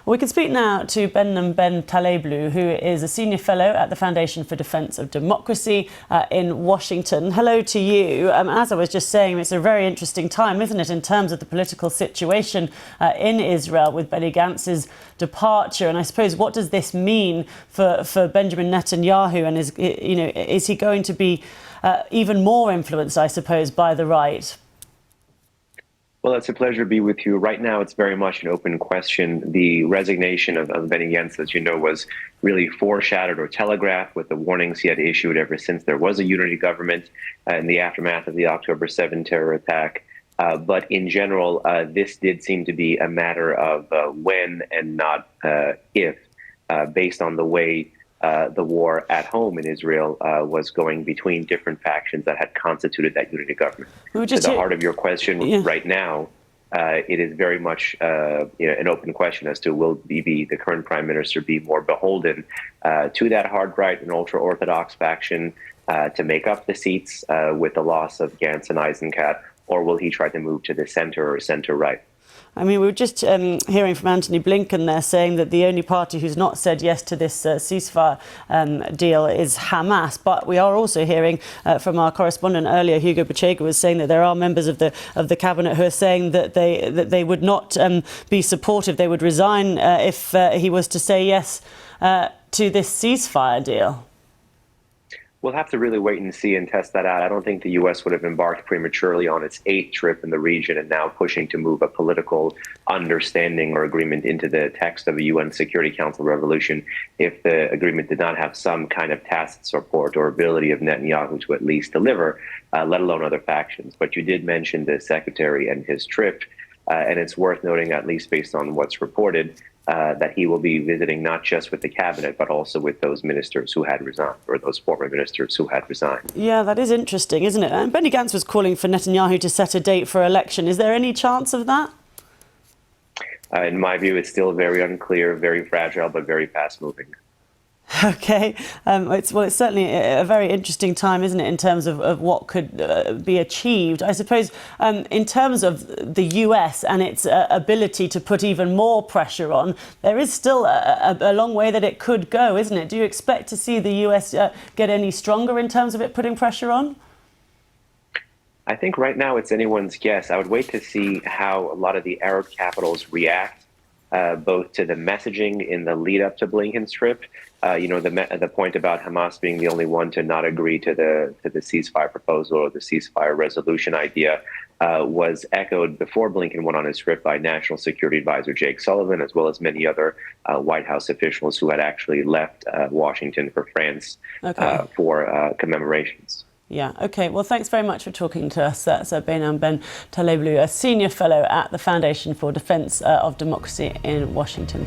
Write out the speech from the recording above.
Well, we can speak now to Behnam Taleblu, who is a senior fellow at the Foundation for Defense of Democracy in Washington. Hello to you. As I was just saying, it's a very interesting time, isn't it, in terms of the political situation in Israel with Benny Gantz's departure. And I suppose, what does this mean for Benjamin Netanyahu? And is he going to be even more influenced, I suppose, by the right? Well, it's a pleasure to be with you. Right now, it's very much an open question. The resignation of Benny Gantz, as you know, was really foreshadowed or telegraphed with the warnings he had issued ever since there was a unity government in the aftermath of the October 7 terror attack. But in general, this did seem to be a matter of when and not if, based on the way the war at home in Israel was going between different factions that had constituted that unity government. To the heart of your question right now, it is very much an open question as to will the current prime minister be more beholden to that hard right and ultra-Orthodox faction to make up the seats with the loss of Gantz and Eisenkot, or will he try to move to the center or center-right? I mean, we were just hearing from Antony Blinken there saying that the only party who's not said yes to this ceasefire deal is Hamas. But we are also hearing from our correspondent earlier, Hugo Bachega, was saying that there are members of the cabinet who are saying that they would not be supportive. They would resign if he was to say yes to this ceasefire deal. We'll have to really wait and see and test that out. I don't think the U.S. would have embarked prematurely on its 8th trip in the region and now pushing to move a political understanding or agreement into the text of a UN Security Council resolution if the agreement did not have some kind of tacit support or ability of Netanyahu to at least deliver, let alone other factions. But you did mention the secretary and his trip, and it's worth noting, at least based on what's reported, that he will be visiting not just with the cabinet, but also with those ministers who had resigned, or those former ministers who had resigned. Yeah, that is interesting, isn't it? And Benny Gantz was calling for Netanyahu to set a date for election. Is there any chance of that? In my view, it's still very unclear, very fragile, but very fast-moving. OK. It's certainly a very interesting time, isn't it, in terms of what could be achieved. I suppose in terms of the US and its ability to put even more pressure on, there is still a long way that it could go, isn't it? Do you expect to see the US get any stronger in terms of it putting pressure on? I think right now it's anyone's guess. I would wait to see how a lot of the Arab capitals react, both to the messaging in the lead up to Blinken's trip. The point about Hamas being the only one to not agree to the ceasefire proposal or the ceasefire resolution idea was echoed before Blinken went on his trip by National Security Advisor Jake Sullivan, as well as many other White House officials who had actually left Washington for France for commemorations. Yeah, OK. Well, thanks very much for talking to us. That's Behnam Taleblu, a senior fellow at the Foundation for Defense of Democracy in Washington.